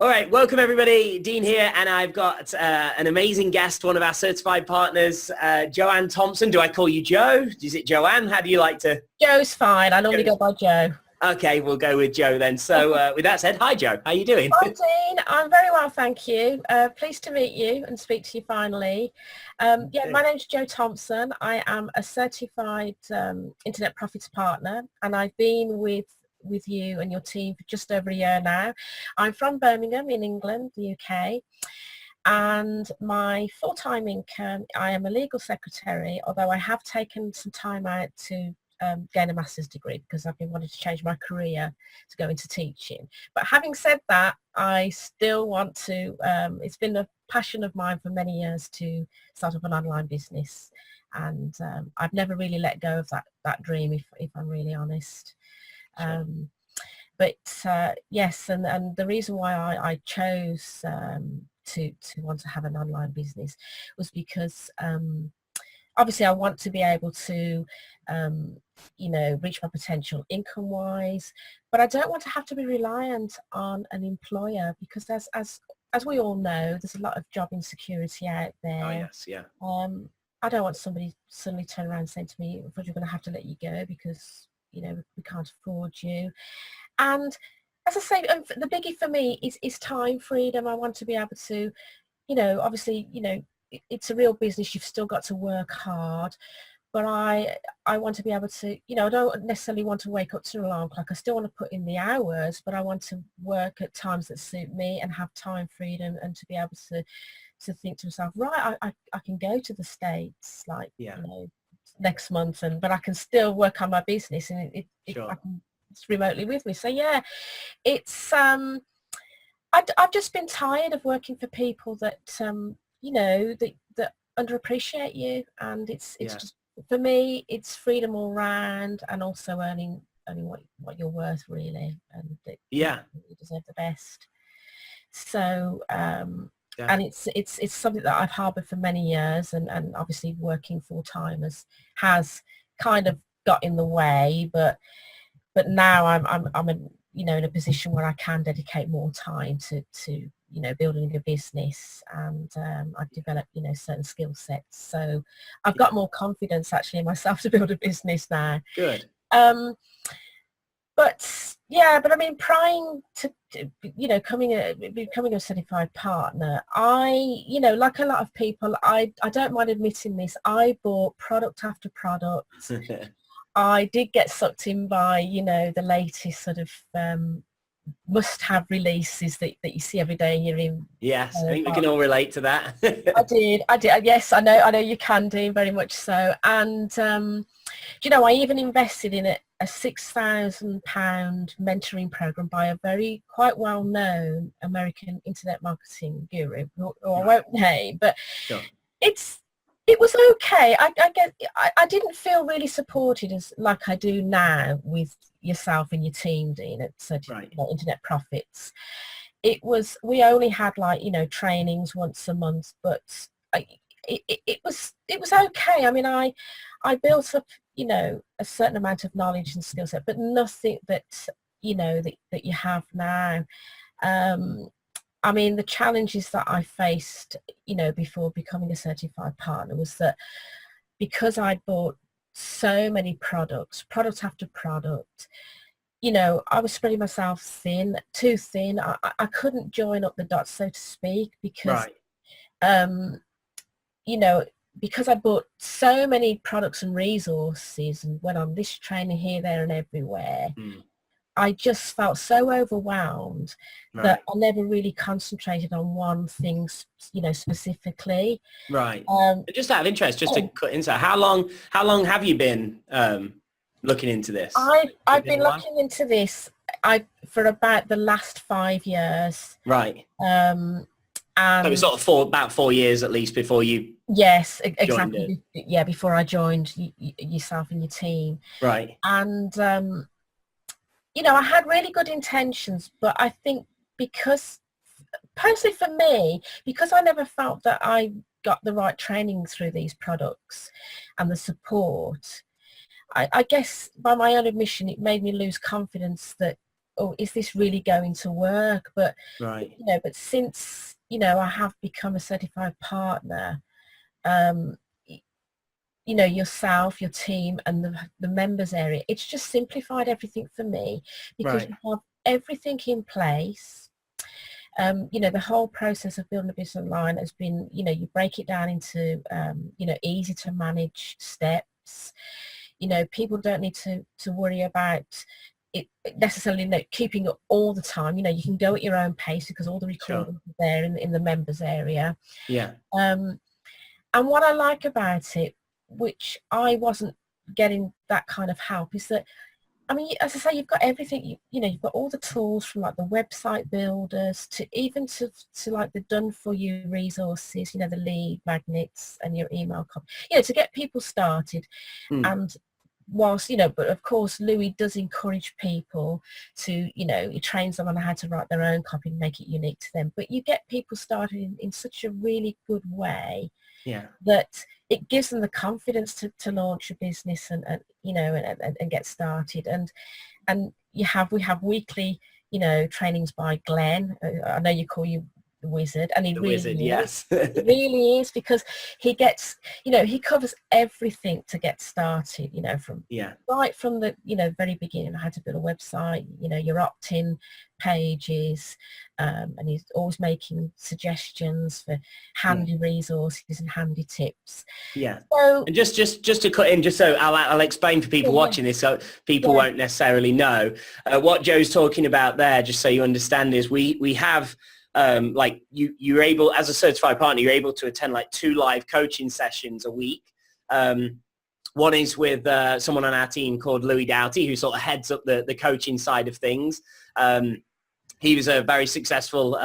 All right, welcome everybody. Dean here, and I've got an amazing guest, one of our certified partners, Joanne Thompson. Do I call you Joe? Is it Joanne? How do you like to? Joe's fine. I normally go by Joe. Okay, we'll go with Joe then. So with that said, hi Joe, how you doing? Hi Dean, I'm very well, thank you. Pleased to meet you and speak to you finally. My name's Joe Thompson. I am a certified Internet Profits partner, and I've been with you and your team for just over a year now. I'm from Birmingham in England, the UK, and my full-time income, I am a legal secretary, although I have taken some time out to gain a master's degree because I've been wanting to change my career to go into teaching. But having said that, I still want to, it's been a passion of mine for many years to start up an online business, and I've never really let go of that dream, if I'm really honest. Sure. Yes, and the reason why I chose to want to have an online business was because obviously I want to be able to reach my potential income wise, but I don't want to have to be reliant on an employer, because as we all know, there's a lot of job insecurity out there. Oh yes, yeah. I don't want somebody suddenly turn around saying to me, "We're going to have to let you go because we can't afford you." And as I say, the biggie for me is time freedom. I want to be able to, obviously, it's a real business. You've still got to work hard, but I want to be able to, I don't necessarily want to wake up to an alarm clock. I still want to put in the hours, but I want to work at times that suit me and have time freedom, and to be able to think to myself, right, I can go to the States, like, next month, but I can still work on my business, and it's remotely with me. So yeah, it's I've just been tired of working for people that that underappreciate you, and it's just, for me, it's freedom all round, and also earning what you're worth, really, and you deserve the best. So and it's something that I've harbored for many years, and obviously working full-time has kind of got in the way, but now I'm in a position where I can dedicate more time to building a business, and I've developed certain skill sets, so I've got more confidence actually in myself to build a business now. Good. But I mean, prior to becoming a certified partner, I like a lot of people, I don't mind admitting this, I bought product after product. I did get sucked in by the latest sort of must-have releases that you see every day here in. Yes, I think we can all relate to that. I did. Yes, I know you can, do very much so. And I even invested in a £6,000 mentoring program by a quite well-known American internet marketing guru, who I won't name, but sure. It was okay. I didn't feel really supported like I do now with yourself and your team, Dean, at Internet Profits. We only had trainings once a month, but it was okay. I mean, I built up a certain amount of knowledge and skill set, but nothing that that you have now. I mean, the challenges that I faced, before becoming a certified partner, was that because I bought so many products, product after product, I was spreading myself too thin. I couldn't join up the dots, so to speak, because, because I bought so many products and resources and went on this training here, there and everywhere. I just felt so overwhelmed that I never really concentrated on one thing, specifically. Right. Just out of interest, just to cut inside, how long have you been looking into this? I've been looking into this for about the last 5 years. Right. And so it was sort of about 4 years at least before you. Yes, exactly. Yeah, before I joined yourself and your team. Right. And I had really good intentions, but I think because, personally for me, because I never felt that I got the right training through these products and the support, I guess by my own admission, it made me lose confidence that oh, is this really going to work? But, Right. but since, I have become a certified partner, um, yourself, your team and the members area, it's just simplified everything for me because Right. you have everything in place. The whole process of building a business online has been, you break it down into, easy to manage steps. People don't need to worry about it necessarily keeping it all the time. You can go at your own pace because all the Sure. recordings are there in the members area. Yeah. And what I like about it, which I wasn't getting that kind of help, is that, I mean, as I say, you've got everything, you've got all the tools from like the website builders to even to like the done for you resources, the lead magnets and your email copy, to get people started. And whilst, but of course, Louis does encourage people to, he trains them on how to write their own copy and make it unique to them. But you get people started in such a really good way. Yeah. That it gives them the confidence to launch a business and get started. And we have weekly, trainings by Glenn. I know you call you the wizard, and he The really wizard, is. yes. He really is, because he gets, he covers everything to get started, from right from the, very beginning, how to build a website, your opt-in pages, and he's always making suggestions for handy resources and handy tips. Yeah. So, and just to cut in, just so I'll explain for people watching this, so people won't necessarily know what Joe's talking about there. Just so you understand, is we have like you're able, as a certified partner, you're able to attend like 2 live coaching sessions a week. One is with someone on our team called Louis Doughty, who sort of heads up the coaching side of things. He was a very successful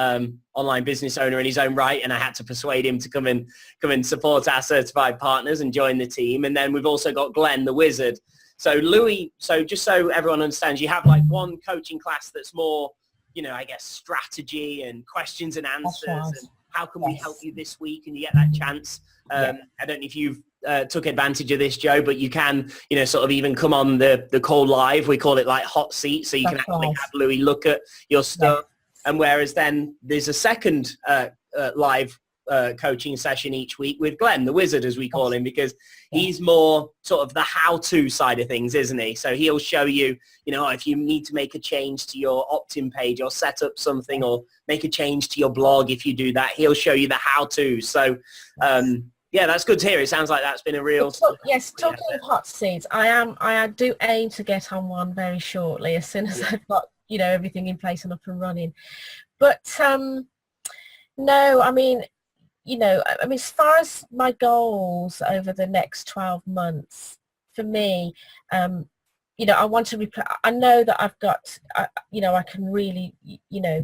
online business owner in his own right, and I had to persuade him to come and support our certified partners and join the team. And then we've also got Glenn, the wizard. So Louis, so just so everyone understands, you have like one coaching class that's more, I guess, strategy and questions and answers, and how can we help you this week, and you get that chance. I don't know if you've took advantage of this, Joe, but you can, sort of even come on the call live. We call it like hot seat, so you can actually have Louis look at your stuff. And whereas then there's a second live coaching session each week with Glenn, the wizard, as we call him, because he's more sort of the how-to side of things, isn't he? So he'll show you, if you need to make a change to your opt-in page or set up something or make a change to your blog, if you do that, he'll show you the how-to. So yeah, that's good to hear. It sounds like that's been a real... Yes, talking of hot seats, I do aim to get on one very shortly, as soon as I've got, everything in place and up and running. But no, I mean, as far as my goals over the next 12 months, for me, I want to I know that I've got, I can really,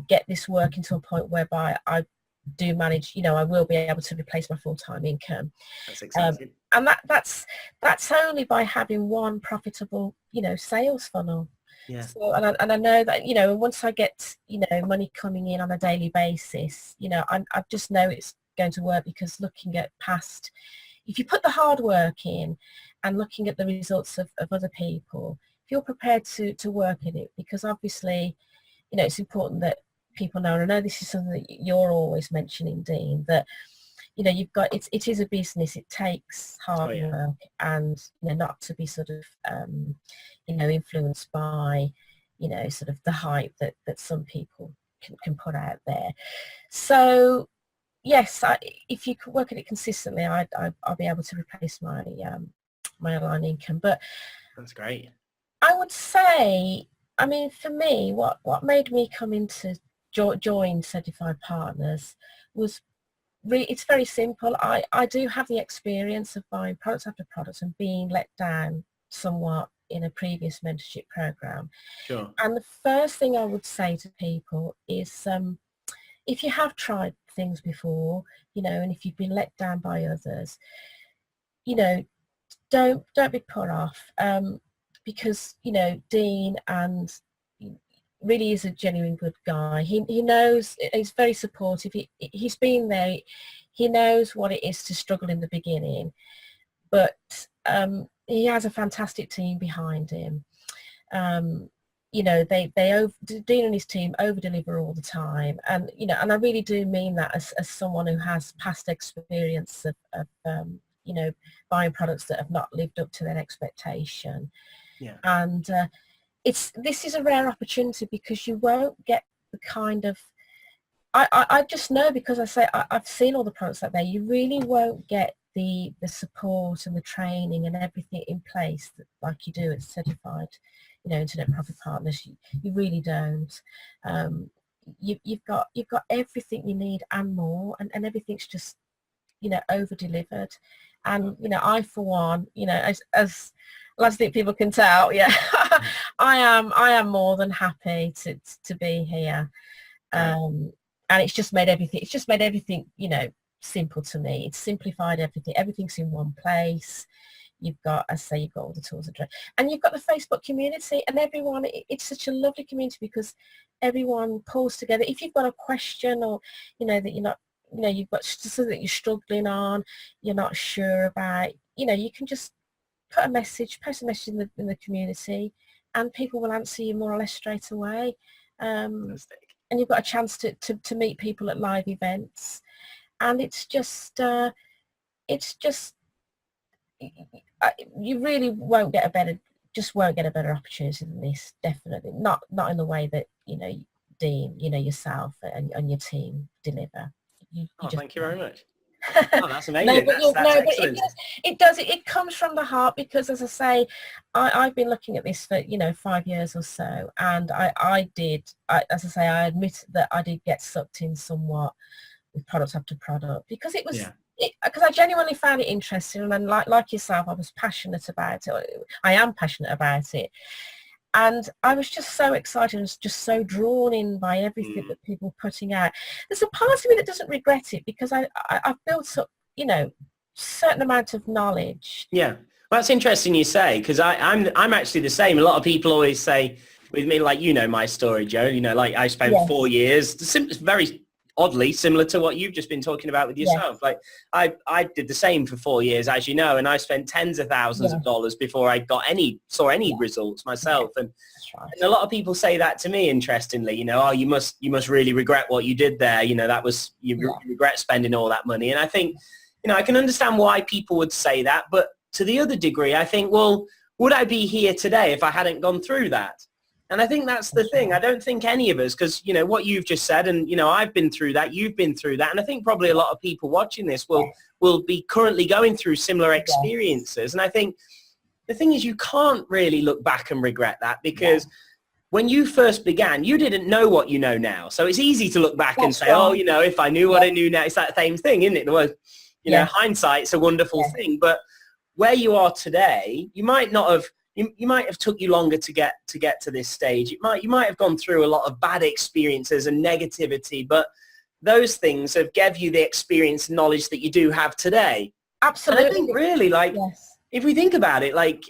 get this working to a point whereby I do manage, I will be able to replace my full-time income. That's exciting. And that's only by having one profitable, sales funnel. Yeah. So, and I know that, once I get, money coming in on a daily basis, I just know it's going to work, because looking at past, if you put the hard work in and looking at the results of other people, if you're prepared to work at it, because obviously, it's important that people know, and I know this is something that you're always mentioning, Dean, that, you've got, it is a business, it takes hard work, and, not to be sort of, influenced by, sort of the hype that some people can put out there. So, yes, if you could work at it consistently, I'll be able to replace my my online income. But that's great. I would say, I mean, for me, what made me come into join Certified Partners was really, it's very simple. I do have the experience of buying products after products and being let down somewhat in a previous mentorship program. Sure. And the first thing I would say to people is, if you have tried things before, and if you've been let down by others, don't be put off, because, Dean and really is a genuine good guy. He knows, he's very supportive. He's been there. He knows what it is to struggle in the beginning, but he has a fantastic team behind him. Dean and his team over deliver all the time, and and I really do mean that as someone who has past experience of buying products that have not lived up to their expectation. Yeah. And this is a rare opportunity because you won't get the kind of, I just know, because I've seen all the products out there, you really won't get the support and the training and everything in place like you do at certified internet profit partners. You really don't. You've got everything you need and more, and everything's just over delivered. And I, for one, as I think people can tell, yeah, I am more than happy to be here. And it's just made everything simple to me. It's simplified everything. Everything's in one place. You've got, as I say, you've got all the tools and you've got the Facebook community, and everyone, it's such a lovely community because everyone pulls together. If you've got a question, or that you're not, you've got something that you're struggling on, you're not sure about, you can just post a message in the community, and people will answer you more or less straight away. And you've got a chance to meet people at live events, and it's just you really won't get a better opportunity than this. Definitely not in the way that Dean, yourself and your team deliver. Thank you very much. Oh, that's amazing. That's excellent. It comes from the heart, because, as I say, I've been looking at this for 5 years or so, and I admit that I did get sucked in somewhat with product after product, because it was because I genuinely found it interesting, and like yourself, I was passionate about it. I am passionate about it. And I was just so excited and just so drawn in by everything that people were putting out. There's a part of me that doesn't regret it, because I've built up, certain amount of knowledge. Yeah, well, that's interesting you say, because I'm actually the same. A lot of people always say with me, like, my story, Joe. Like, I spent 4 years. It's very oddly similar to what you've just been talking about with yourself. Like, I did the same for 4 years, as you know, and I spent tens of thousands of dollars before I saw any results myself. And a lot of people say that to me, interestingly, oh, you must really regret what you did there. That was, you regret spending all that money. And I think, I can understand why people would say that, but to the other degree, I think, well, would I be here today if I hadn't gone through that? And I think that's the thing. I don't think any of us, because, what you've just said, and, I've been through that, you've been through that, and I think probably a lot of people watching this will be currently going through similar experiences. And I think the thing is, you can't really look back and regret that, because when you first began, you didn't know what you know now. So it's easy to look back and say, oh, if I knew what I knew now, it's that same thing, isn't it? The word, hindsight's a wonderful thing, but where you are today, you might not have, you might have took you longer to get to this stage. You might have gone through a lot of bad experiences and negativity, but those things have gave you the experience and knowledge that you do have today. Absolutely. And I think really, like, if we think about it, like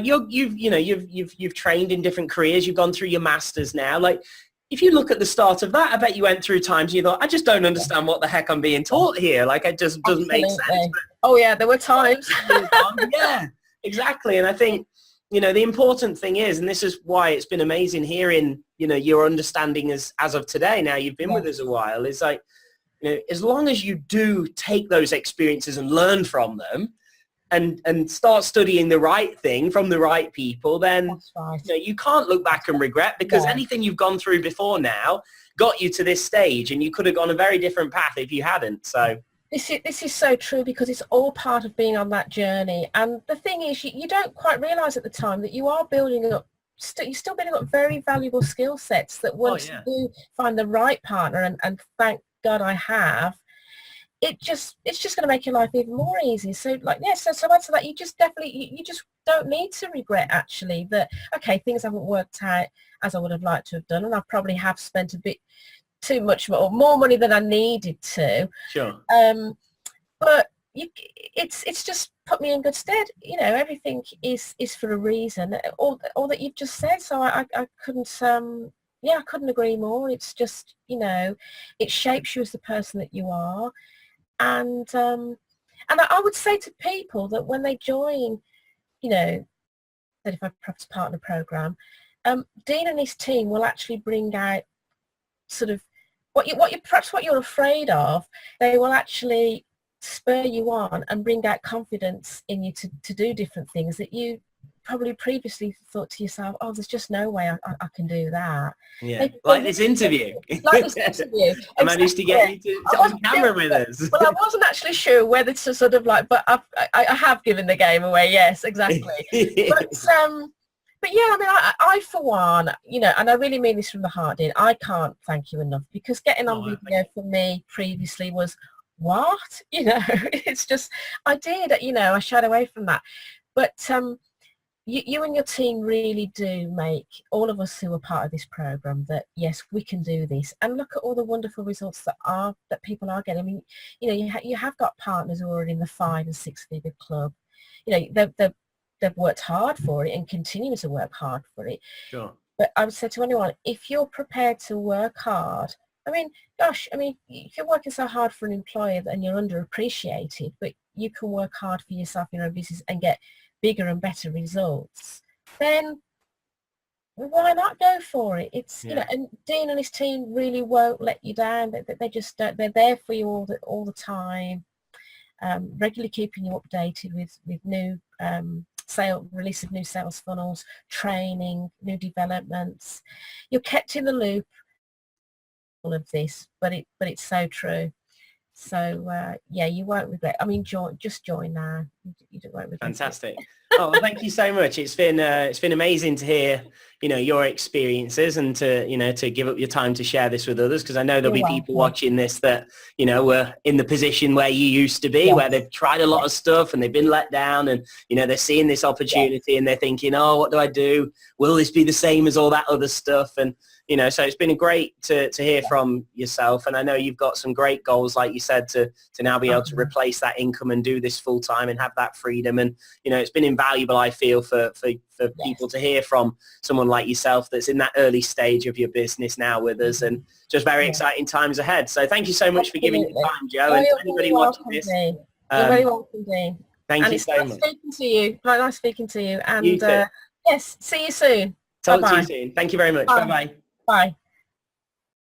you've trained in different careers, you've gone through your masters now. Like, if you look at the start of that, I bet you went through times and you thought, I just don't understand what the heck I'm being taught here. Like, it just doesn't make sense. But, oh yeah, there were times. Yeah, exactly. And I think, the important thing is, and this is why it's been amazing hearing, your understanding as of today, now you've been with us a while, is like, as long as you do take those experiences and learn from them and start studying the right thing from the right people, then you can't look back and regret, because anything you've gone through before now got you to this stage, and you could have gone a very different path if you hadn't. So This is so true, because it's all part of being on that journey. And the thing is, you don't quite realise at the time that you are building up, you're still building up very valuable skill sets that once you find the right partner, and thank God I have, it's just going to make your life even more easy. So so add to that, you just don't need to regret, actually, that, okay, things haven't worked out as I would have liked to have done, and I probably have spent a bit too much more money than I needed to. Sure. But it's just put me in good stead. Everything is for a reason. All that you've just said. So I couldn't I couldn't agree more. It's just, it shapes you as the person that you are. And I would say to people that when they join, Certified Property Partner Program, Dean and his team will actually bring out sort of what you're afraid of. They will actually spur you on and bring out confidence in you to do different things that you probably previously thought to yourself, oh, there's just no way I can do that. Yeah, like this interview. Like this interview. I managed to get you to on camera with us. Well, I wasn't actually sure whether to sort of like, but I have given the game away. Yes, exactly. But yeah, I mean, I for one, you know, and I really mean this from the heart, Dean, I can't thank you enough, because getting on video for me previously was, what? You know, it's just, I shied away from that. But you and your team really do make all of us who are part of this program that, yes, we can do this. And look at all the wonderful results that people are getting. I mean, you know, you have got partners who are in the 5 and 6 figure club. You know, they've worked hard for it and continue to work hard for it. Sure. But I would say to anyone, if you're prepared to work hard, I mean, gosh, I mean, if you're working so hard for an employer and you're underappreciated, but you can work hard for yourself in your own business and get bigger and better results, then why not go for it? It's, you know, and Dean and his team really won't let you down. They just don't. They're there for you all the time, regularly keeping you updated with new release of new sales funnels, training, new developments. You're kept in the loop, all of this, but it's so true. So yeah, you won't regret. I mean, just join now. You won't regret. Fantastic. Oh, well, thank you so much. It's been amazing to hear, you know, your experiences and to give up your time to share this with others, because I know there'll be people watching this that, you know, were in the position where you used to be, where they've tried a lot of stuff and they've been let down, and, you know, they're seeing this opportunity and they're thinking, oh, what do I do? Will this be the same as all that other stuff? And, you know, so it's been great to hear from yourself. And I know you've got some great goals, like you said, to now be able to replace that income and do this full time and have that freedom. And, you know, it's been invaluable, I feel, for people to hear from someone like yourself that's in that early stage of your business now with us, and just very exciting times ahead. So thank you so much for giving your time, Joe. And to anybody watching this, you're very welcome, Dean. Thank you so much. Speaking to you. Nice speaking to you. And yes, see you soon. Talk to you soon. Thank you very much. Bye-bye. Bye.